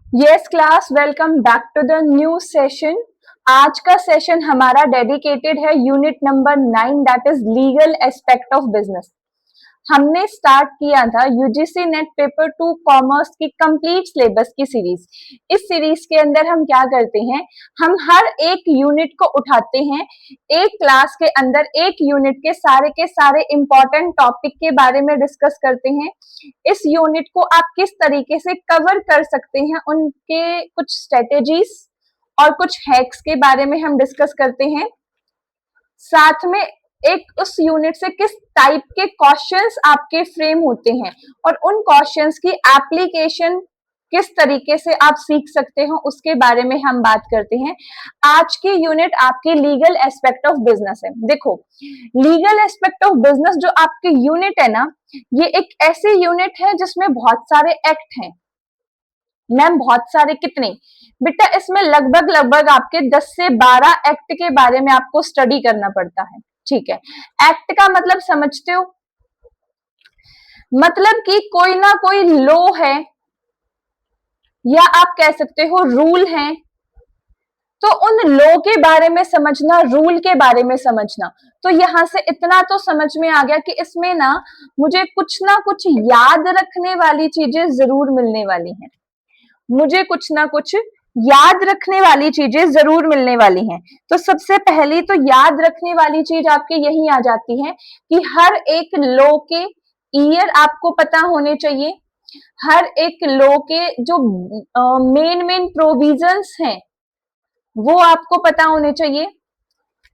Yes class, welcome back to the new session. आज का session हमारा डेडिकेटेड है unit number 9 that is legal aspect of business. हमने start किया था यूजीसी नेट पेपर 2 कॉमर्स की कंप्लीट सिलेबस की सीरीज। इस सीरीज के अंदर हम क्या करते हैं, हम हर एक यूनिट को उठाते हैं, एक क्लास के अंदर एक यूनिट के सारे इंपॉर्टेंट टॉपिक के बारे में डिस्कस करते हैं। इस यूनिट को आप किस तरीके से कवर कर सकते हैं, उनके कुछ स्ट्रेटेजीज और कुछ हैक्स के बारे में हम डिस्कस करते हैं। साथ में एक उस यूनिट से किस टाइप के क्वेश्चंस आपके फ्रेम होते हैं और उन क्वेश्चंस की एप्लीकेशन किस तरीके से आप सीख सकते हो उसके बारे में हम बात करते हैं। आज की यूनिट आपकी लीगल एस्पेक्ट ऑफ बिजनेस है। देखो, लीगल एस्पेक्ट ऑफ बिजनेस जो आपकी यूनिट है ना, ये एक ऐसी यूनिट है जिसमें बहुत सारे एक्ट हैं। मैम बहुत सारे कितने? बेटा इसमें लगभग लगभग आपके 10 से 12 एक्ट के बारे में आपको स्टडी करना पड़ता है। ठीक है, एक्ट का मतलब समझते हो? मतलब कि कोई ना कोई लॉ है या आप कह सकते हो रूल है, तो उन लॉ के बारे में समझना, रूल के बारे में समझना। तो यहां से इतना तो समझ में आ गया कि इसमें ना मुझे कुछ ना कुछ याद रखने वाली चीजें जरूर मिलने वाली हैं। मुझे कुछ ना कुछ याद रखने वाली चीजें जरूर मिलने वाली हैं। तो सबसे पहली तो याद रखने वाली चीज आपके यही आ जाती है कि हर एक लॉ के ईयर आपको पता होने चाहिए। हर एक लॉ के जो मेन मेन प्रोविजंस हैं वो आपको पता होने चाहिए।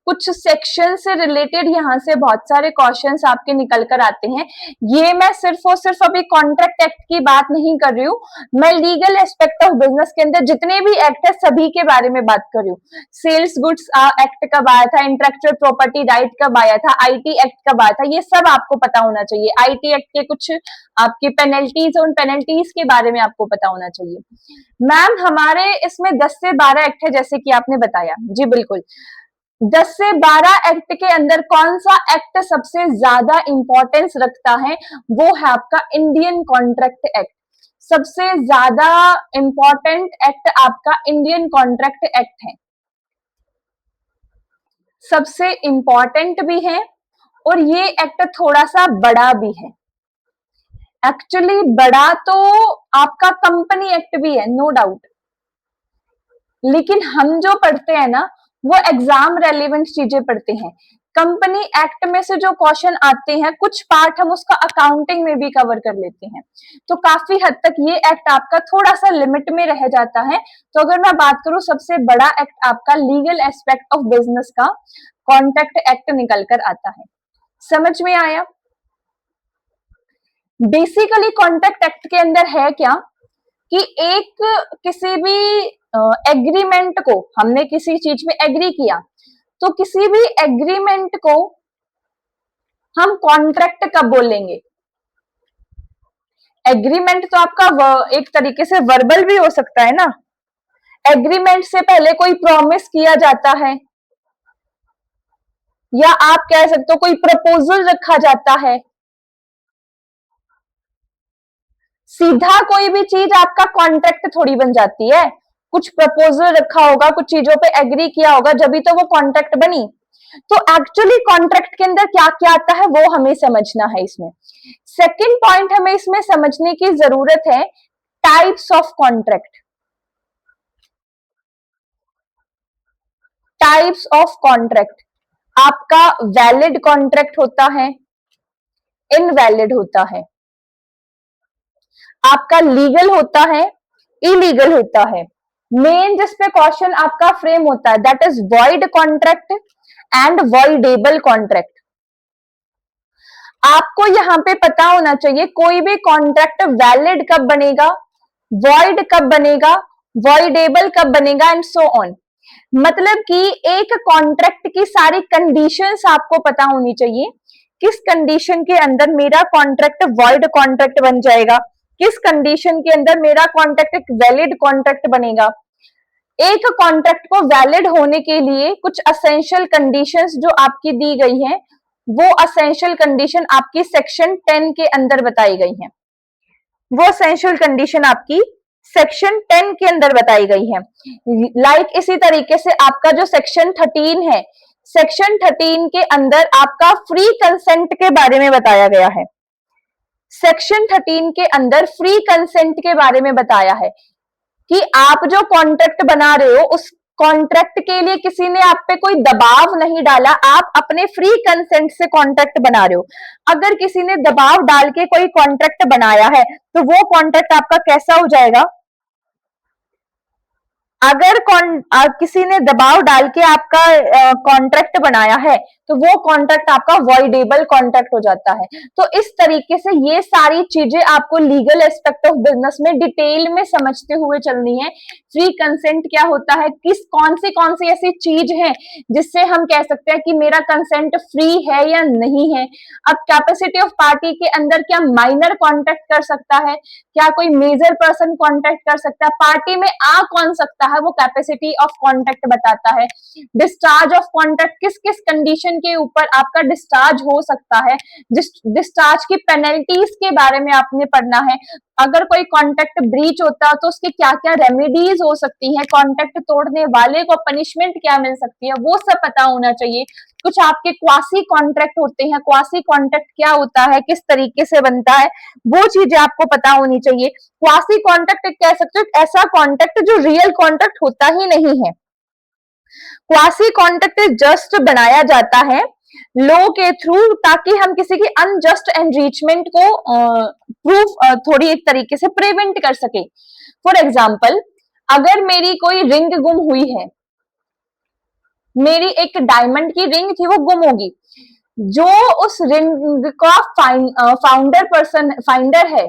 कुछ सेक्शन से रिलेटेड यहाँ से बहुत सारे क्वेश्चंस आपके निकल कर आते हैं। ये मैं सिर्फ और सिर्फ अभी कॉन्ट्रैक्ट एक्ट की बात नहीं कर रही हूँ, मैं लीगल एस्पेक्ट ऑफ बिजनेस के अंदर जितने भी एक्ट है सभी के बारे में बात कर रही हूँ। सेल्स गुड्स एक्ट कब आया था, इंटेलेक्चुअल प्रॉपर्टी राइट कब आया था, आईटी एक्ट कब आया था, ये सब आपको पता होना चाहिए। आईटी एक्ट के कुछ आपकी पेनल्टीज, उन पेनल्टीज के बारे में आपको पता होना चाहिए। मैम हमारे इसमें 10 से 12 एक्ट है जैसे कि आपने बताया। जी बिल्कुल, 10 से 12 एक्ट के अंदर कौन सा एक्ट सबसे ज्यादा इंपॉर्टेंस रखता है? वो है आपका इंडियन कॉन्ट्रैक्ट एक्ट। सबसे ज्यादा इंपॉर्टेंट एक्ट आपका इंडियन कॉन्ट्रैक्ट एक्ट है। सबसे इंपॉर्टेंट भी है और ये एक्ट थोड़ा सा बड़ा भी है। एक्चुअली बड़ा तो आपका कंपनी एक्ट भी है, नो डाउट, लेकिन हम जो पढ़ते हैं ना वो एग्जाम रेलिवेंट चीजें पढ़ते हैं। कंपनी एक्ट में से जो क्वेश्चन आते हैं, कुछ पार्ट हम उसका अकाउंटिंग में भी कवर कर लेते हैं, तो काफी हद तक ये एक्ट आपका थोड़ा सा लिमिट में रह जाता है। तो अगर मैं बात करूं, सबसे बड़ा एक्ट आपका लीगल एस्पेक्ट ऑफ बिजनेस का कॉन्ट्रैक्ट एक्ट निकल कर आता है। समझ में आया? बेसिकली कॉन्ट्रैक्ट एक्ट के अंदर है क्या कि एक किसी भी एग्रीमेंट को, हमने किसी चीज में एग्री किया, तो किसी भी एग्रीमेंट को हम कॉन्ट्रैक्ट कब बोलेंगे? एग्रीमेंट तो आपका एक तरीके से वर्बल भी हो सकता है ना। एग्रीमेंट से पहले कोई प्रॉमिस किया जाता है, या आप कह सकते हो कोई प्रपोजल रखा जाता है। सीधा कोई भी चीज आपका कॉन्ट्रैक्ट थोड़ी बन जाती है। कुछ प्रपोजल रखा होगा, कुछ चीजों पे एग्री किया होगा, जब तो वो कॉन्ट्रैक्ट बनी। तो एक्चुअली कॉन्ट्रैक्ट के अंदर क्या क्या आता है वो हमें समझना है। इसमें सेकंड पॉइंट हमें इसमें समझने की जरूरत है, types of contract. Types of contract, आपका वैलिड कॉन्ट्रैक्ट होता है, इनवैलिड होता है, आपका लीगल होता है, इलीगल होता है। मेन जिस पे क्वेश्चन आपका फ्रेम होता है that is void contract and voidable contract. आपको यहां पे पता होना चाहिए कोई भी कॉन्ट्रैक्ट वैलिड कब बनेगा, वॉइड कब बनेगा, वॉइडेबल कब बनेगा एंड सो ऑन। मतलब कि एक कॉन्ट्रैक्ट की सारी कंडीशंस आपको पता होनी चाहिए। किस कंडीशन के अंदर मेरा कॉन्ट्रैक्ट वॉइड कॉन्ट्रैक्ट बन जाएगा, किस कंडीशन के अंदर मेरा कॉन्ट्रैक्ट एक वैलिड कॉन्ट्रैक्ट बनेगा। एक कॉन्ट्रैक्ट को वैलिड होने के लिए कुछ असेंशियल कंडीशंस जो आपकी दी गई हैं, वो असेंशियल कंडीशन आपकी सेक्शन 10 के अंदर बताई गई हैं। वो असेंशियल कंडीशन आपकी सेक्शन 10 के अंदर बताई गई है। इसी तरीके से आपका जो सेक्शन 13 है, सेक्शन 13 के अंदर आपका फ्री कंसेंट के बारे में बताया गया है। सेक्शन 13 के अंदर फ्री कंसेंट के बारे में बताया है कि आप जो कॉन्ट्रैक्ट बना रहे हो उस कॉन्ट्रैक्ट के लिए किसी ने आप पे कोई दबाव नहीं डाला, आप अपने फ्री कंसेंट से कॉन्ट्रैक्ट बना रहे हो। अगर किसी ने दबाव डाल के कोई कॉन्ट्रैक्ट बनाया है तो वो कॉन्ट्रैक्ट आपका कैसा हो जाएगा? अगर किसी ने दबाव डाल के आपका कॉन्ट्रैक्ट बनाया है तो वो कॉन्ट्रैक्ट आपका वॉइडेबल कॉन्ट्रैक्ट हो जाता है। तो इस तरीके से ये सारी चीजें आपको लीगल एस्पेक्ट ऑफ बिजनेस में डिटेल में समझते हुए चलनी है। फ्री कंसेंट क्या होता है, कौन सी ऐसी चीज है जिससे हम कह सकते हैं कि मेरा कंसेंट फ्री है या नहीं है। अब कैपेसिटी ऑफ पार्टी के अंदर क्या माइनर कॉन्ट्रैक्ट कर सकता है, क्या कोई मेजर पर्सन कॉन्ट्रैक्ट कर सकता है, पार्टी में आ कौन सकता है, वो कैपेसिटी ऑफ कॉन्ट्रैक्ट बताता है। डिस्चार्ज ऑफ कॉन्ट्रैक्ट किस किस कंडीशन के ऊपर आपका डिस्चार्ज हो सकता है, डिस्चार्ज की पेनल्टीज के बारे में आपने पढ़ना है। अगर कोई कॉन्ट्रैक्ट ब्रीच होता है तो उसकी क्या क्या रेमेडीज हो सकती है, कॉन्ट्रैक्ट तोड़ने वाले को पनिशमेंट क्या मिल सकती है, वो सब पता होना चाहिए। कुछ आपके क्वासी कॉन्ट्रैक्ट होते हैं, क्वासी कॉन्ट्रैक्ट क्या होता है, किस तरीके से बनता है, वो चीजें आपको पता होनी चाहिए। क्वासी कॉन्ट्रैक्ट कह सकते हो ऐसा कॉन्ट्रैक्ट जो रियल कॉन्ट्रैक्ट होता ही नहीं है। क्वासी कॉन्ट्रैक्ट जस्ट बनाया जाता है लॉ के थ्रू ताकि हम किसी की अनजस्ट एनरिचमेंट को प्रूफ थोड़ी एक तरीके से प्रिवेंट कर सके। फॉर एग्जाम्पल, अगर मेरी कोई रिंग गुम हुई है, मेरी एक डायमंड की रिंग थी वो गुम होगी, जो उस रिंग का फाइंडर है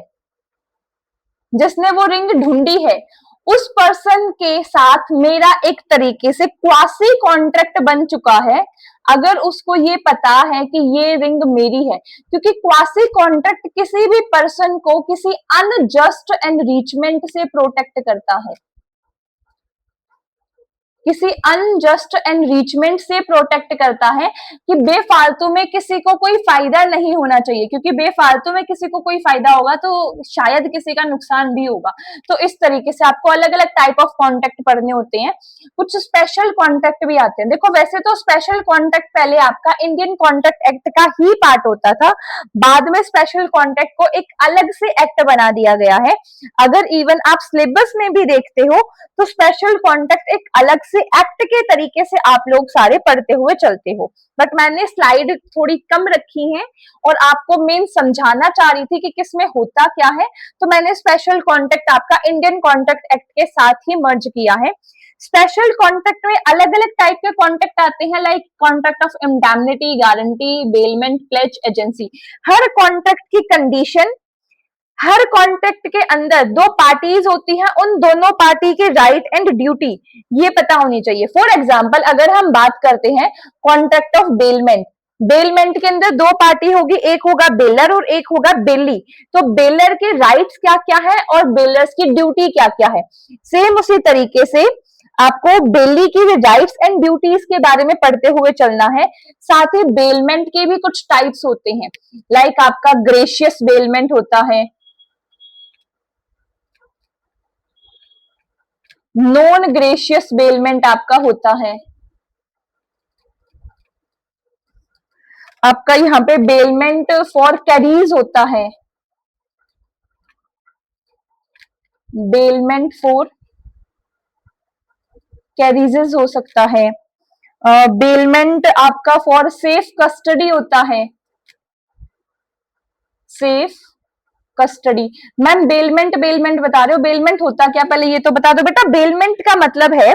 जिसने वो रिंग ढूंढी है, उस पर्सन के साथ मेरा एक तरीके से क्वासी कॉन्ट्रैक्ट बन चुका है अगर उसको ये पता है कि ये रिंग मेरी है। क्योंकि क्वासी कॉन्ट्रैक्ट किसी भी पर्सन को किसी अनजस्ट एनरिचमेंट से प्रोटेक्ट करता है, किसी अनजस्ट एनरिचमेंट से प्रोटेक्ट करता है कि बेफालतू में किसी को कोई फायदा नहीं होना चाहिए, क्योंकि बेफालतू में किसी को कोई फायदा होगा तो शायद किसी का नुकसान भी होगा। तो इस तरीके से आपको अलग अलग टाइप ऑफ कॉन्ट्रैक्ट पढ़ने होते हैं। कुछ स्पेशल कॉन्ट्रैक्ट भी आते हैं। देखो, वैसे तो स्पेशल कॉन्ट्रैक्ट पहले आपका इंडियन कॉन्ट्रैक्ट एक्ट का ही पार्ट होता था, बाद में स्पेशल कॉन्ट्रैक्ट को एक अलग से एक्ट बना दिया गया है। अगर इवन आप सिलेबस में भी देखते हो तो स्पेशल कॉन्ट्रैक्ट एक अलग से एक्ट के तरीके से आप लोग सारे पढ़ते हुए चलते हो, बट मैंने स्लाइड थोड़ी कम रखी है और आपको मेन समझाना चाह रही थी कि किसमें होता क्या है, तो मैंने स्पेशल कॉन्ट्रैक्ट आपका इंडियन कॉन्ट्रैक्ट एक्ट के साथ ही मर्ज किया है। स्पेशल कॉन्ट्रैक्ट में अलग अलग टाइप के कॉन्ट्रैक्ट आते हैं, like contract of indemnity, guarantee, bailment, pledge, agency. हर कॉन्ट्रैक्ट की कंडीशन, हर कॉन्ट्रैक्ट के अंदर दो पार्टीज होती हैं, उन दोनों पार्टी के राइट एंड ड्यूटी ये पता होनी चाहिए। फॉर एग्जांपल, अगर हम बात करते हैं कॉन्ट्रैक्ट ऑफ बेलमेंट, बेलमेंट के अंदर दो पार्टी होगी, एक होगा बेलर और एक होगा बेली। तो बेलर के राइट्स क्या क्या है और बेलर्स की ड्यूटी क्या क्या है। सेम उसी तरीके से आपको बेली की राइट्स एंड ड्यूटीज के बारे में पढ़ते हुए चलना है। साथ ही बेलमेंट के भी कुछ टाइप्स होते हैं, लाइक आपका ग्रेशियस बेलमेंट होता है, नॉन ग्रेशियस बेलमेंट आपका होता है, आपका यहाँ पे बेलमेंट फॉर कैरीज होता है, बेलमेंट फॉर कैरीजेस हो सकता है, बेलमेंट आपका फॉर सेफ कस्टडी होता है, safe custody. Ma'am bailment bailment बता रहे हो, बेलमेंट होता क्या, पहले ये तो बता दो बेटा। बेलमेंट का मतलब है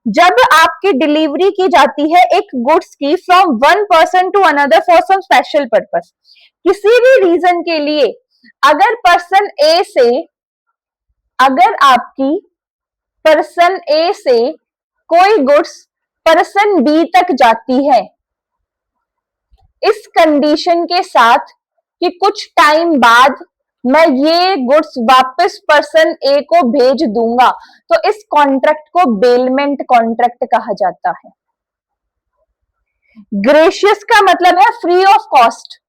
जब आपकी डिलीवरी की जाती है एक गुड्स की from one person to another for some special purpose, किसी भी रीजन के लिए अगर पर्सन ए से, अगर आपकी पर्सन ए से कोई गुड्स पर्सन बी तक जाती है, इस कंडीशन के साथ कि कुछ टाइम बाद मैं ये गुड्स वापस पर्सन ए को भेज दूंगा, तो इस कॉन्ट्रैक्ट को बेलमेंट कॉन्ट्रैक्ट कहा जाता है। ग्रेशियस का मतलब है free of cost,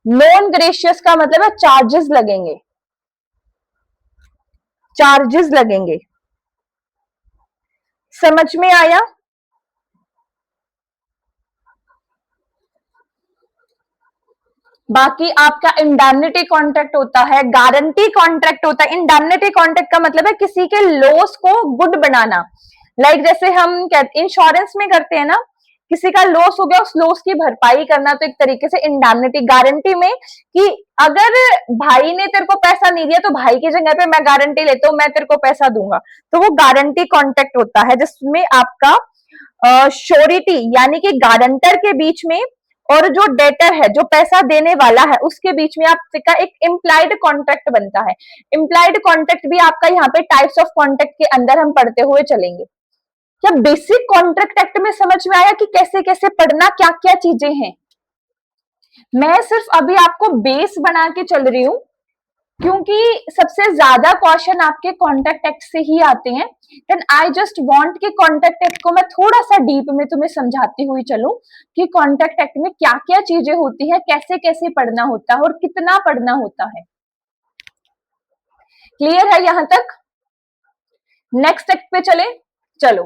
non gracious का मतलब है चार्जेस लगेंगे। चार्जेस लगेंगे। समझ में आया? बाकी आपका इंडेमनिटी कॉन्ट्रैक्ट होता है, गारंटी कॉन्ट्रैक्ट होता है। इंडेमनिटी कॉन्ट्रैक्ट का मतलब है किसी के लॉस को गुड बनाना। लाइक जैसे हम इंश्योरेंस में करते हैं ना, किसी का लॉस हो गया, उस लॉस की भरपाई करना, तो एक तरीके से इंडेमनिटी। गारंटी में कि अगर भाई ने तेरे को पैसा नहीं दिया तो भाई की जगह पे मैं गारंटी लेता हूं, मैं तेरे को पैसा दूंगा, तो वो गारंटी कॉन्ट्रैक्ट होता है, जिसमें आपका श्योरिटी यानी कि गारंटर के बीच में और जो डेटर है, जो पैसा देने वाला है, उसके बीच में आपका एक इम्प्लाइड कॉन्ट्रैक्ट बनता है। इम्प्लाइड कॉन्ट्रैक्ट भी आपका यहाँ पे टाइप्स ऑफ कॉन्ट्रैक्ट के अंदर हम पढ़ते हुए चलेंगे। क्या बेसिक कॉन्ट्रैक्ट एक्ट में समझ में आया कि कैसे कैसे पढ़ना, क्या क्या चीजें हैं? मैं सिर्फ अभी आपको बेस बना के चल रही हूं, क्योंकि सबसे ज्यादा क्वेश्चन आपके कॉन्ट्रैक्ट एक्ट से ही आते हैं। देन आई जस्ट वांट कि कॉन्ट्रैक्ट एक्ट को मैं थोड़ा सा डीप में तुम्हें समझाती हुई चलूं कि कॉन्ट्रैक्ट एक्ट में क्या क्या चीजें होती है, कैसे कैसे पढ़ना होता है और कितना पढ़ना होता है। क्लियर है यहां तक? नेक्स्ट एक्ट पे चले। चलो,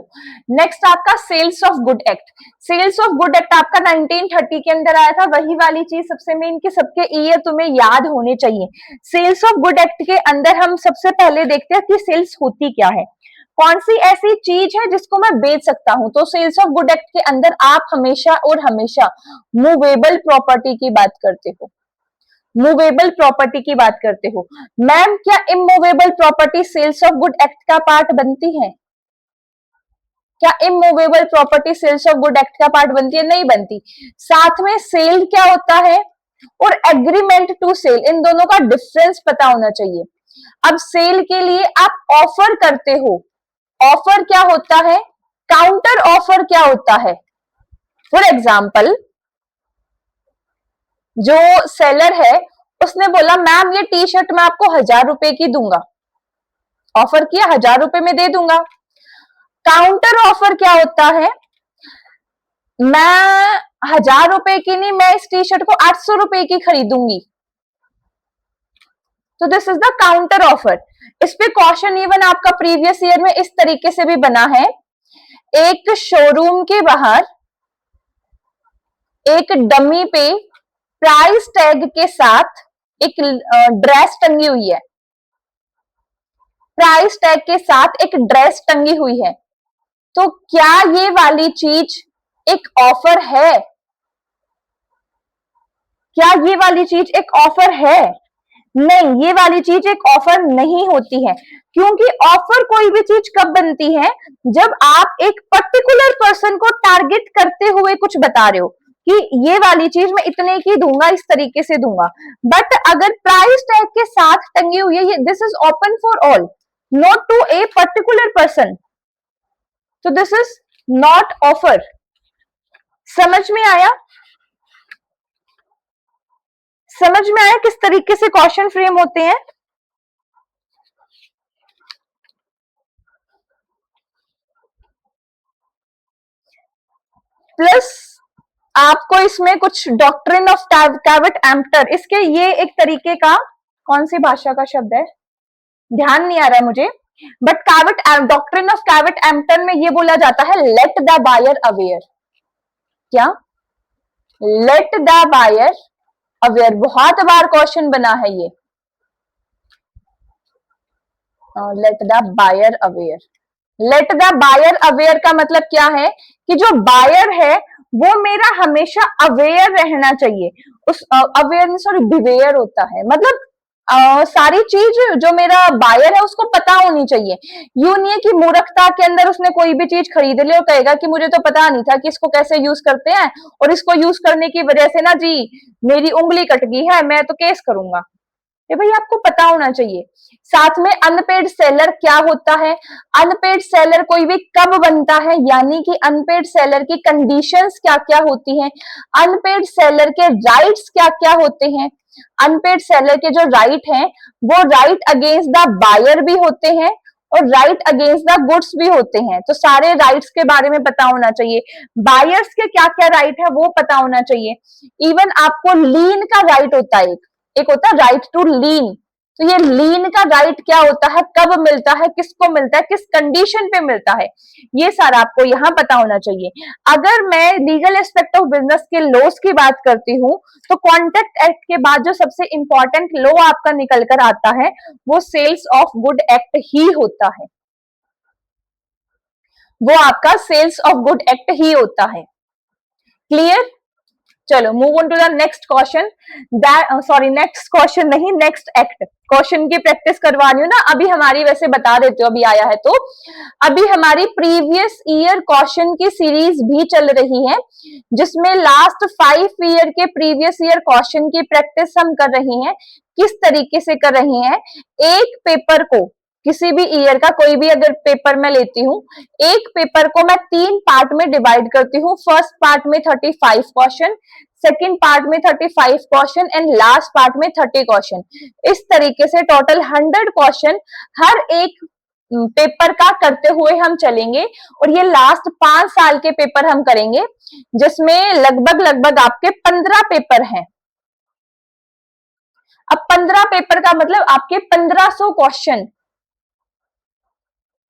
नेक्स्ट आपका sales of good act. Sales of good act आपका 1930 के अंदर आया था। वही वाली चीज सबसे मेन कि सबके ईयर तुम्हें याद होने चाहिए। सेल्स ऑफ गुड एक्ट के अंदर हम सबसे पहले देखते हैं कि सेल्स होती क्या है, कौन सी ऐसी चीज है जिसको मैं बेच सकता हूं। तो सेल्स ऑफ गुड एक्ट के अंदर आप हमेशा और हमेशा मूवेबल प्रॉपर्टी की बात करते हो। मूवेबल प्रॉपर्टी की बात करते हो। मैम, क्या immovable property sales of good act का पार्ट बनती है? क्या immovable property sales of good act का पार्ट बनती है? नहीं बनती। साथ में सेल क्या होता है और एग्रीमेंट टू सेल, इन दोनों का डिफरेंस पता होना चाहिए। अब सेल के लिए आप ऑफर करते हो, ऑफर क्या होता है, काउंटर ऑफर क्या होता है। फॉर एग्जाम्पल, जो सेलर है उसने बोला मैम ये टी शर्ट मैं आपको 1000 रुपए की दूंगा, ऑफर किया 1000 रुपए में दे दूंगा। काउंटर ऑफर क्या होता है, मैं 1000 रुपए की नहीं, मैं इस टी शर्ट को 800 रुपए की खरीदूंगी। तो this is the counter offer. इस पे क्वेश्चन इवन आपका प्रीवियस ईयर में इस तरीके से भी बना है। एक शोरूम के बाहर एक डमी पे प्राइस टैग के साथ एक ड्रेस टंगी हुई है, प्राइस टैग के साथ एक ड्रेस टंगी हुई है। तो क्या ये वाली चीज एक ऑफर है? क्या ये वाली चीज एक ऑफर है? नहीं, ये वाली चीज एक ऑफर नहीं होती है, क्योंकि ऑफर कोई भी चीज कब बनती है, जब आप एक पर्टिकुलर पर्सन को टारगेट करते हुए कुछ बता रहे हो कि ये वाली चीज मैं इतने की दूंगा, इस तरीके से दूंगा। बट अगर प्राइस टैग के साथ टंगी हुई है, this is open for all, not to a particular person, तो दिस इज नॉट ऑफर। समझ में आया? समझ में आया किस तरीके से क्वेश्चन फ्रेम होते हैं? प्लस आपको इसमें कुछ डॉक्ट्रिन ऑफ कैविट एम्प्टर, इसके ये एक तरीके का, कौन सी भाषा का शब्द है ध्यान नहीं आ रहा है मुझे, but caveat, doctrine of caveat emptor में ये बोला जाता है लेट द बायर अवेयर। क्या? Let the buyer aware. बहुत बार क्वेश्चन बना है ये, let the buyer aware. Let the buyer aware का मतलब क्या है कि जो बायर है वो मेरा हमेशा अवेयर रहना चाहिए। उस अवेयर, सॉरी बिवेयर होता है, मतलब सारी चीज जो मेरा बायर है उसको पता होनी चाहिए। यूं नहीं है कि मूर्खता के अंदर उसने कोई भी चीज खरीद ली और कहेगा कि मुझे तो पता नहीं था कि इसको कैसे यूज करते हैं, और इसको यूज करने की वजह से ना जी मेरी उंगली कट गई है, मैं तो केस करूंगा। ये भाई आपको पता होना चाहिए। साथ में अनपेड सेलर क्या होता है, अनपेड सेलर कोई भी कब बनता है, यानी कि अनपेड सेलर की कंडीशंस क्या क्या होती हैं, अनपेड सेलर के राइट्स क्या क्या होते हैं। अनपेड सेलर के जो राइट हैं वो राइट अगेंस्ट द बायर भी होते हैं और राइट अगेंस्ट द गुड्स भी होते हैं। तो सारे राइट्स के बारे में पता होना चाहिए, बायर्स के क्या क्या राइट है वो पता होना चाहिए। इवन आपको लीन का राइट होता है, एक होता है राइट टू लीन, तो ये लीन का राइट क्या होता है, कब मिलता है, किसको मिलता है, किस कंडीशन पे मिलता है, ये सारा आपको यहाँ पता होना चाहिए। अगर मैं लीगल एस्पेक्ट ऑफ बिजनेस के लॉस की बात करती हूँ, तो कॉन्ट्रैक्ट एक्ट के बाद जो सबसे इंपॉर्टेंट लॉ आपका निकल कर आता है वो सेल्स ऑफ गुड एक्ट ही होता है, वो आपका सेल्स ऑफ गुड एक्ट ही होता है। क्लियर? चलो move on to the next question. Sorry next question नहीं, नेक्स्ट एक्ट। क्वेश्चन की प्रैक्टिस करवा रही हूँ ना, अभी हमारी वैसे बता देते हो, अभी आया है तो अभी हमारी प्रीवियस ईयर क्वेश्चन की सीरीज भी चल रही है, जिसमें लास्ट 5 ईयर के प्रीवियस ईयर क्वेश्चन की प्रैक्टिस हम कर रहे हैं। किस तरीके से कर रहे हैं, एक पेपर को, किसी भी ईयर का कोई भी अगर पेपर मैं लेती हूँ, एक पेपर को मैं 3 पार्ट में डिवाइड करती हूँ। फर्स्ट पार्ट में 35 क्वेश्चन, सेकंड पार्ट में 35 क्वेश्चन एंड लास्ट पार्ट में 30 क्वेश्चन। इस तरीके से टोटल 100 क्वेश्चन हर एक पेपर का करते हुए हम चलेंगे, और ये लास्ट 5 साल के पेपर हम करेंगे, जिसमें लगभग लगभग आपके 15 पेपर हैं। अब 15 पेपर का मतलब आपके 1500 क्वेश्चन,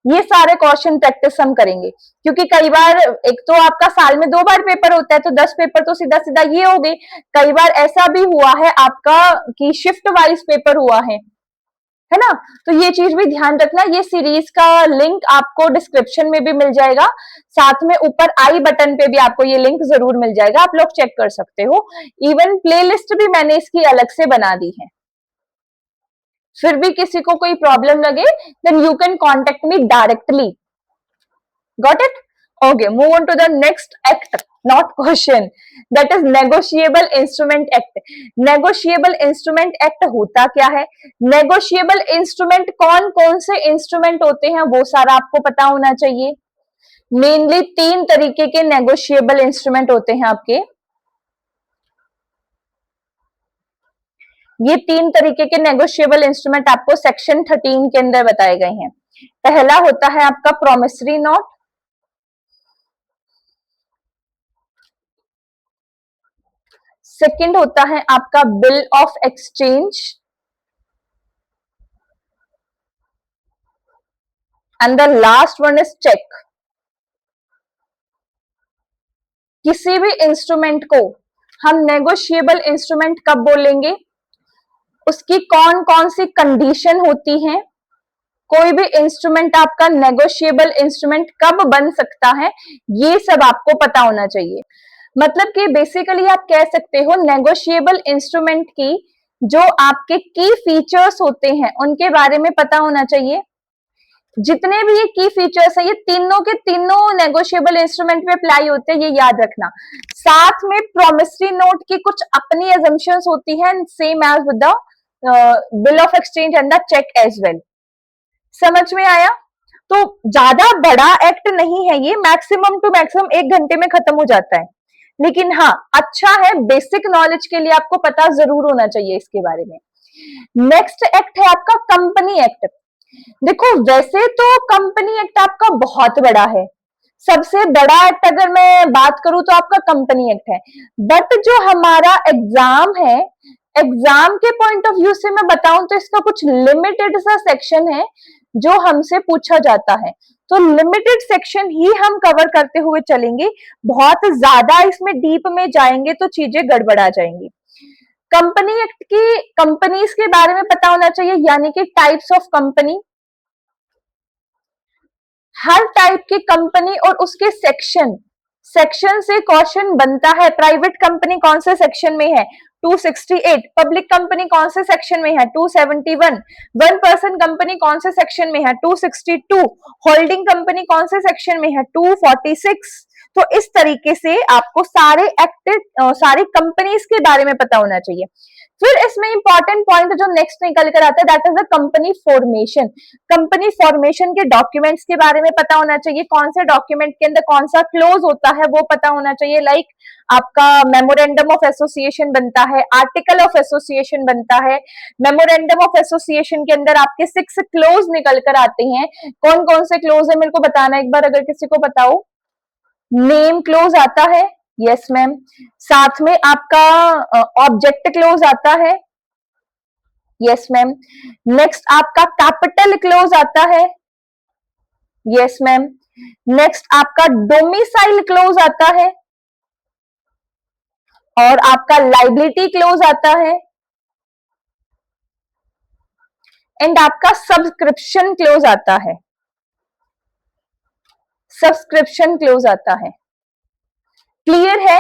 ये सारे क्वेश्चन प्रैक्टिस हम करेंगे। क्योंकि कई बार एक तो आपका साल में 2 बार पेपर होता है, तो 10 पेपर तो सीधा सीधा ये हो गए। कई बार ऐसा भी हुआ है आपका कि शिफ्ट वाइज पेपर हुआ है ना, तो ये चीज भी ध्यान रखना। ये सीरीज का लिंक आपको डिस्क्रिप्शन में भी मिल जाएगा, साथ में ऊपर आई बटन पे भी आपको ये लिंक जरूर मिल जाएगा, आप लोग चेक कर सकते हो। इवन प्लेलिस्ट भी मैंने इसकी अलग से बना दी है। फिर भी किसी को कोई प्रॉब्लम लगे, then you can contact me directly. Got it? Okay, move on to the next act, not question, that is negotiable instrument act. Negotiable instrument act होता क्या है? नेगोशिएबल इंस्ट्रूमेंट कौन कौन से इंस्ट्रूमेंट होते हैं वो सारा आपको पता होना चाहिए। मेनली 3 तरीके के नेगोशिएबल इंस्ट्रूमेंट होते हैं आपके। ये 3 तरीके के नेगोशिएबल इंस्ट्रूमेंट आपको सेक्शन 13 के अंदर बताए गए हैं। पहला होता है आपका प्रोमिसरी नोट, सेकंड होता है आपका bill of exchange, and the last one is cheque. किसी भी इंस्ट्रूमेंट को हम नेगोशिएबल इंस्ट्रूमेंट कब बोलेंगे, उसकी कौन कौन सी कंडीशन होती हैं, कोई भी इंस्ट्रूमेंट आपका नेगोशिएबल इंस्ट्रूमेंट कब बन सकता है, ये सब आपको पता होना चाहिए। मतलब कि बेसिकली आप कह सकते हो नेगोशिएबल इंस्ट्रूमेंट की जो आपके की फीचर्स होते हैं उनके बारे में पता होना चाहिए। जितने भी ये की फीचर्स है, ये तीनों के तीनों नेगोशिएबल इंस्ट्रूमेंट में अप्लाई होते हैं, ये याद रखना। साथ में प्रोमिसरी नोट की कुछ अपनी एजम्पशंस होती हैं, same as with the bill of exchange and the cheque as well. समझ में आया? तो ज्यादा बड़ा एक्ट नहीं है ये, मैक्सिमम टू मैक्सिमम 1 घंटे में खत्म हो जाता है। लेकिन हाँ, अच्छा है, बेसिक नॉलेज के लिए आपको पता जरूर होना चाहिए इसके बारे में। नेक्स्ट एक्ट है आपका कंपनी एक्ट। देखो वैसे तो कंपनी एक्ट आपका बहुत बड़ा है, सबसे बड़ा एक्ट अगर मैं बात करूं तो आपका कंपनी एक्ट है। बट जो हमारा एग्जाम है, एग्जाम के पॉइंट ऑफ व्यू से मैं बताऊं तो इसका कुछ लिमिटेड सा सेक्शन है जो हमसे पूछा जाता है, तो लिमिटेड सेक्शन ही हम कवर करते हुए चलेंगे। बहुत ज्यादा इसमें डीप में जाएंगे तो चीजें गड़बड़ा जाएंगी। कंपनी एक्ट की कंपनीज के बारे में पता होना चाहिए, यानी कि types of company, her type की कंपनी और उसके सेक्शन, सेक्शन से क्वेश्चन बनता है। प्राइवेट कंपनी कौन से सेक्शन में है, 268। पब्लिक कंपनी कौन से सेक्शन में है, 271। 1 पर्सन कंपनी कौन से सेक्शन में है, 262। होल्डिंग कंपनी कौन से सेक्शन में है, 246। तो इस तरीके से आपको सारे एक्टिव सारी कंपनीज के बारे में पता होना चाहिए। फिर इसमें इंपॉर्टेंट पॉइंट जो नेक्स्ट निकल कर आता है, that is the company formation. Company formation के डॉक्यूमेंट्स के बारे में पता होना चाहिए, कौन से डॉक्यूमेंट के अंदर कौन सा क्लोज होता है वो पता होना चाहिए। लाइक आपका मेमोरेंडम ऑफ एसोसिएशन बनता है, आर्टिकल ऑफ एसोसिएशन बनता है। मेमोरेंडम ऑफ एसोसिएशन के अंदर आपके 6 क्लोज निकल कर आते हैं। कौन कौन से क्लोज है मेरे को बताना एक बार, अगर किसी को बताओ। नेम क्लोज आता है, यस मैम। साथ में आपका ऑब्जेक्ट क्लोज आता है, यस मैम। नेक्स्ट आपका कैपिटल क्लोज आता है। Yes ma'am. नेक्स्ट आपका डोमिसाइल क्लोज आता है और आपका लाइबिलिटी क्लोज आता है एंड आपका सब्सक्रिप्शन क्लोज आता है। सब्सक्रिप्शन क्लोज आता है। क्लियर है?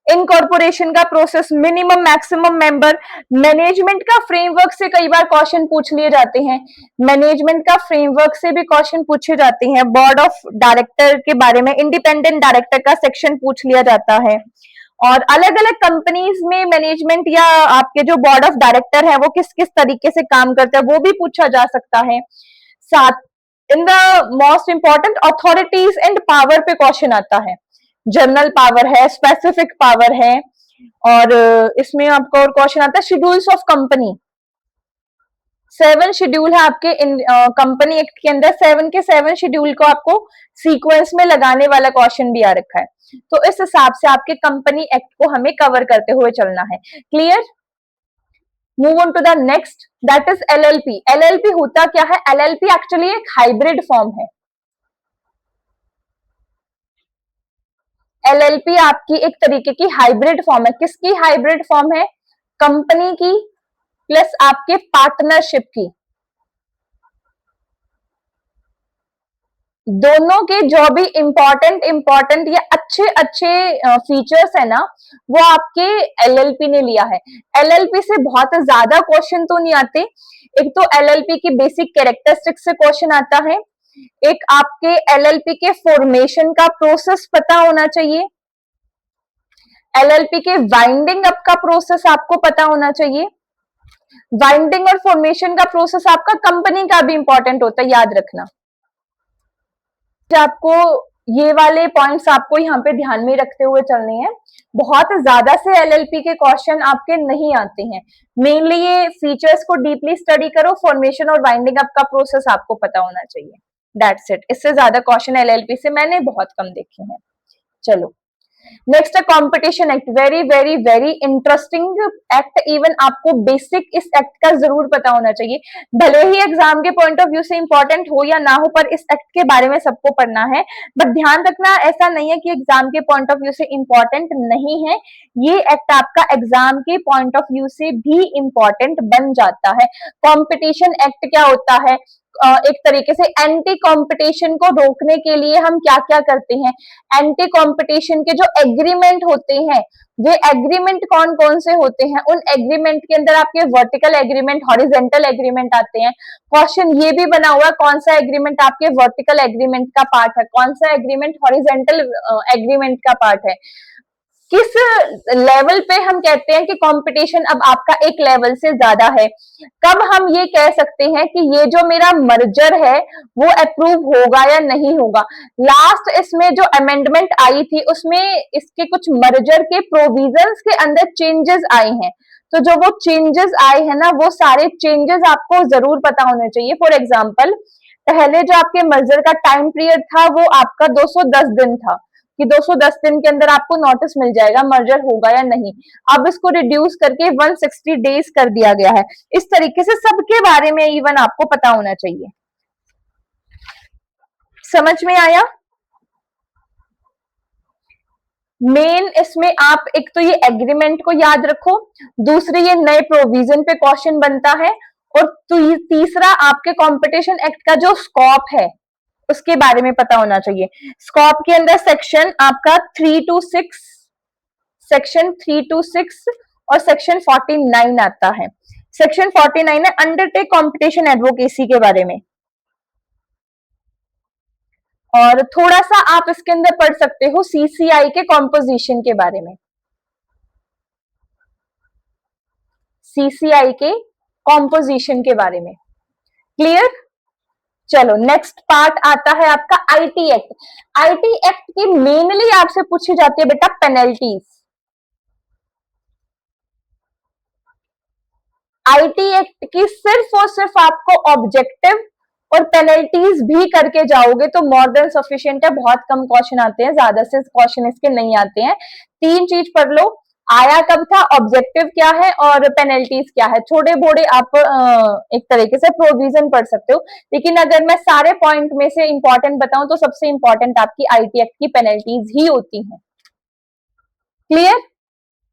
इनकॉर्पोरेशन का process, minimum maximum member, management का फ्रेमवर्क से कई बार क्वेश्चन पूछ लिए जाते हैं। मैनेजमेंट का फ्रेमवर्क से भी क्वेश्चन पूछे जाते हैं। बोर्ड ऑफ डायरेक्टर के बारे में, इंडिपेंडेंट डायरेक्टर का सेक्शन पूछ लिया जाता है। और अलग अलग कंपनीज में मैनेजमेंट या आपके जो बोर्ड ऑफ डायरेक्टर है वो किस किस तरीके से काम करता है वो भी पूछा जा सकता है। साथ in the most important authorities and power पे क्वेश्चन आता है। जनरल पावर है, स्पेसिफिक पावर है, और इसमें आपको और क्वेश्चन आता है शेड्यूल्स ऑफ कंपनी। 7 शेड्यूल है आपके कंपनी एक्ट के अंदर। 7 के 7 शेड्यूल को आपको सीक्वेंस में लगाने वाला क्वेश्चन भी आ रखा है। तो इस हिसाब से आपके कंपनी एक्ट को हमें कवर करते हुए चलना है। Clear? Move on to the next, that is LLP. LLP होता क्या है? एलएलपी एक्चुअली एक हाइब्रिड फॉर्म है। एलएलपी आपकी एक तरीके की हाइब्रिड फॉर्म है। किसकी हाइब्रिड फॉर्म है? कंपनी की प्लस आपके पार्टनरशिप की। दोनों के जो भी इंपॉर्टेंट या अच्छे अच्छे फीचर्स है ना, वो आपके एलएलपी ने लिया है। एलएलपी से बहुत ज्यादा क्वेश्चन तो नहीं आते। एक तो एलएलपी की बेसिक कैरेक्टरिस्टिक्स से क्वेश्चन आता है, एक आपके एलएलपी के फॉर्मेशन का प्रोसेस पता होना चाहिए, एलएलपी के वाइंडिंग अप का प्रोसेस आपको पता होना चाहिए। वाइंडिंग और फॉर्मेशन का प्रोसेस आपका कंपनी का भी इंपॉर्टेंट होता है, याद रखना। आपको ये वाले पॉइंट्स आपको यहाँ पे ध्यान में रखते हुए चलने हैं। बहुत ज्यादा से एलएलपी के क्वेश्चन आपके नहीं आते हैं। मेनली ये फीचर्स को डीपली स्टडी करो, फॉर्मेशन और वाइंडिंग अप का प्रोसेस आपको पता होना चाहिए। That's it. इससे ज्यादा क्वेश्चन एलएलपी से मैंने बहुत कम देखे हैं। चलो नेक्स्ट है competition act. Very very very interesting act. Even आपको बेसिक इस एक्ट का जरूर पता होना चाहिए। भले ही एग्जाम के पॉइंट ऑफ व्यू से इंपॉर्टेंट हो या ना हो, पर इस एक्ट के बारे में सबको पढ़ना है। बट ध्यान रखना, ऐसा नहीं है कि एग्जाम के पॉइंट ऑफ व्यू से इंपॉर्टेंट नहीं है। ये एक्ट आपका एग्जाम के पॉइंट ऑफ व्यू से भी इंपॉर्टेंट बन जाता है। कॉम्पिटिशन एक्ट क्या होता है? एक तरीके से एंटी कंपटीशन को रोकने के लिए हम क्या क्या करते हैं। एंटी कंपटीशन के जो एग्रीमेंट होते हैं, वे एग्रीमेंट कौन कौन से होते हैं? उन एग्रीमेंट के अंदर आपके वर्टिकल एग्रीमेंट, हॉरिजेंटल एग्रीमेंट आते हैं। क्वेश्चन ये भी बना हुआ है, कौन सा एग्रीमेंट आपके वर्टिकल एग्रीमेंट का पार्ट है, कौन सा एग्रीमेंट हॉरिजेंटल एग्रीमेंट का पार्ट है। किस लेवल पे हम कहते हैं कि कंपटीशन अब आपका एक लेवल से ज्यादा है? कब हम ये कह सकते हैं कि ये जो मेरा मर्जर है वो अप्रूव होगा या नहीं होगा? लास्ट इसमें जो अमेंडमेंट आई थी उसमें इसके कुछ मर्जर के प्रोविजंस के अंदर चेंजेस आए हैं। तो जो वो चेंजेस आए हैं ना, वो सारे चेंजेस आपको जरूर पता होने चाहिए। फॉर एग्जाम्पल, पहले जो आपके मर्जर का टाइम पीरियड था वो आपका 210 दिन था, कि 210 दिन के अंदर आपको नोटिस मिल जाएगा मर्जर होगा या नहीं। अब इसको रिड्यूस करके 160 डेज कर दिया गया है। इस तरीके से सबके बारे में इवन आपको पता होना चाहिए। समझ में आया? मेन इसमें आप एक तो ये एग्रीमेंट को याद रखो, दूसरे ये नए प्रोविजन पे क्वेश्चन बनता है, और तीसरा आपके कंपटीशन एक्ट का जो स्कोप है उसके बारे में पता होना चाहिए। स्कोप के अंदर सेक्शन आपका 3 to 6, सेक्शन 3 to 6 और सेक्शन 49 आता है। सेक्शन 49 है अंडरटेक कंपटीशन एडवोकेसी के बारे में, और थोड़ा सा आप इसके अंदर पढ़ सकते हो सीसीआई के कॉम्पोजिशन के बारे में। सीसीआई के कॉम्पोजिशन के बारे में। क्लियर? चलो नेक्स्ट पार्ट आता है आपका आईटी एक्ट। आईटी एक्ट की मेनली आपसे पूछी जाती है बेटा पेनल्टीज। आईटी एक्ट की सिर्फ और सिर्फ आपको ऑब्जेक्टिव और पेनल्टीज भी करके जाओगे तो मोर देन सफिशिएंट है। बहुत कम क्वेश्चन आते हैं, ज्यादा से क्वेश्चन इसके नहीं आते हैं। 3 चीज पढ़ लो, आया कब था, ऑब्जेक्टिव क्या है और पेनल्टीज क्या है, थोड़े बोड़े आप एक तरीके से प्रोविजन पढ़ सकते हो। लेकिन अगर मैं सारे पॉइंट में से इंपॉर्टेंट बताऊं तो सबसे इंपॉर्टेंट आपकी आईटी एक्ट की पेनल्टीज ही होती हैं। Clear?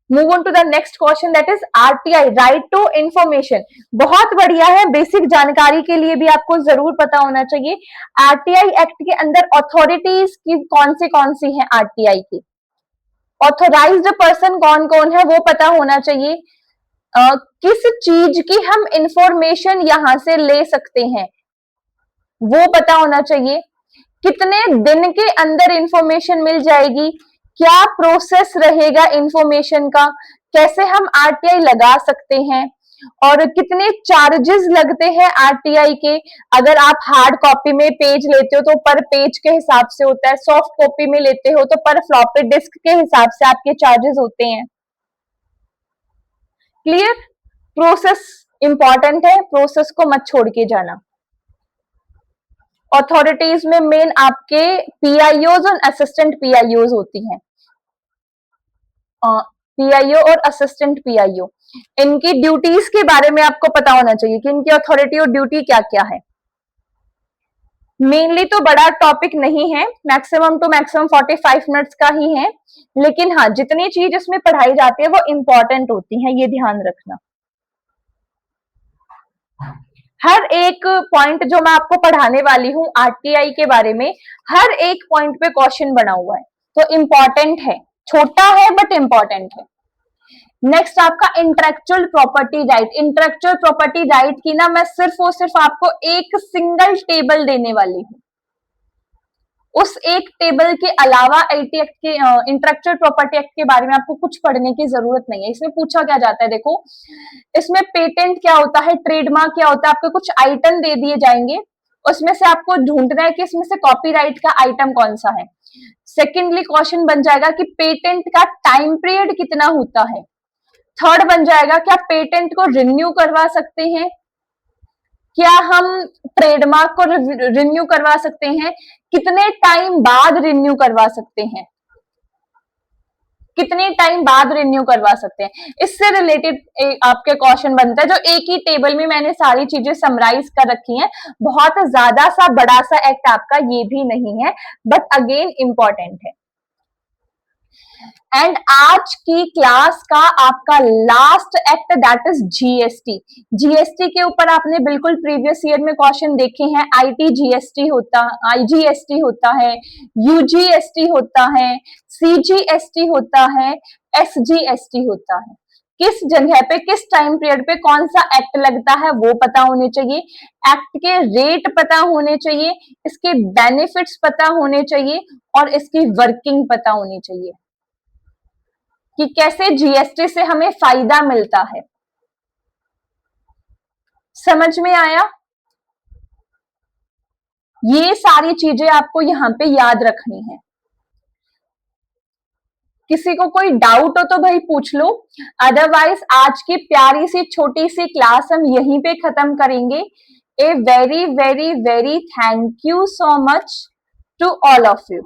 Move on to the next question, that is RTI, right to information. बहुत बढ़िया है, बेसिक जानकारी के लिए भी आपको जरूर पता होना चाहिए। आरटीआई एक्ट के अंदर अथॉरिटीज की कौन सी है, आरटीआई की ऑथोराइज्ड पर्सन कौन कौन है वो पता होना चाहिए। किस चीज की हम इंफॉर्मेशन यहां से ले सकते हैं वो पता होना चाहिए। कितने दिन के अंदर इंफॉर्मेशन मिल जाएगी, क्या प्रोसेस रहेगा इंफॉर्मेशन का, कैसे हम आरटीआई लगा सकते हैं और कितने चार्जेस लगते हैं आरटीआई के। अगर आप हार्ड कॉपी में पेज लेते हो तो पर पेज के हिसाब से होता है, सॉफ्ट कॉपी में लेते हो तो पर फ्लॉपी डिस्क के हिसाब से आपके चार्जेस होते हैं। क्लियर? प्रोसेस इंपॉर्टेंट है, प्रोसेस को मत छोड़ के जाना। अथॉरिटीज में मेन आपके पीआईओज और असिस्टेंट पीआईओज होती हैं। पीआईओ और असिस्टेंट पीआईओ, इनकी ड्यूटीज के बारे में आपको पता होना चाहिए कि इनकी अथॉरिटी और ड्यूटी क्या क्या है। मेनली तो बड़ा टॉपिक नहीं है, मैक्सिमम टू मैक्सिमम 45 मिनट्स का ही है, लेकिन हाँ जितनी चीज इसमें पढ़ाई जाती है वो इंपॉर्टेंट होती है, ये ध्यान रखना। हर एक पॉइंट जो मैं आपको पढ़ाने वाली हूं आरटीआई के बारे में, हर एक पॉइंट पे क्वेश्चन बना हुआ है, तो इंपॉर्टेंट है, छोटा है बट इंपॉर्टेंट है। नेक्स्ट आपका intellectual property right. Intellectual property right की ना मैं सिर्फ और सिर्फ आपको एक सिंगल टेबल देने वाली हूं, उस एक टेबल के अलावा आईटी एक्ट के इंटेलेक्चुअल प्रॉपर्टी एक्ट के बारे में आपको कुछ पढ़ने की जरूरत नहीं है। इसमें पूछा क्या जाता है, देखो इसमें पेटेंट क्या होता है, ट्रेडमार्क क्या होता है, आपको कुछ आइटम दे दिए जाएंगे, उसमें से आपको ढूंढना है कि इसमें से कॉपीराइट का आइटम कौन सा है। सेकेंडली क्वेश्चन बन जाएगा कि पेटेंट का टाइम पीरियड कितना होता है। थर्ड बन जाएगा क्या पेटेंट को रिन्यू करवा सकते हैं, क्या हम ट्रेडमार्क को रिन्यू करवा सकते हैं, कितने टाइम बाद रिन्यू करवा सकते हैं, कितने टाइम बाद रिन्यू करवा सकते हैं। इससे रिलेटेड आपके क्वेश्चन बनता है, जो एक ही टेबल में मैंने सारी चीजें समराइज कर रखी हैं। बहुत ज्यादा सा बड़ा सा एक्ट आपका ये भी नहीं है, बट अगेन इंपॉर्टेंट है। एंड आज की क्लास का आपका last act that is GST. GST के ऊपर आपने बिल्कुल प्रीवियस ईयर में क्वेश्चन देखे हैं। आईटी जीएसटी होता, आईजीएसटी होता है, यूजीएसटी होता है, सीजीएसटी होता है, एसजीएसटी होता है। किस जगह पे किस टाइम पीरियड पे कौन सा एक्ट लगता है वो पता होने चाहिए, एक्ट के रेट पता होने चाहिए, इसके बेनिफिट्स पता होने चाहिए और इसकी वर्किंग पता होनी चाहिए कि कैसे जीएसटी से हमें फायदा मिलता है। समझ में आया? ये सारी चीजें आपको यहां पे याद रखनी है। किसी को कोई डाउट हो तो भाई पूछ लो, अदरवाइज आज की प्यारी सी छोटी सी क्लास हम यहीं पे खत्म करेंगे। A very very very thank you so much to all of you.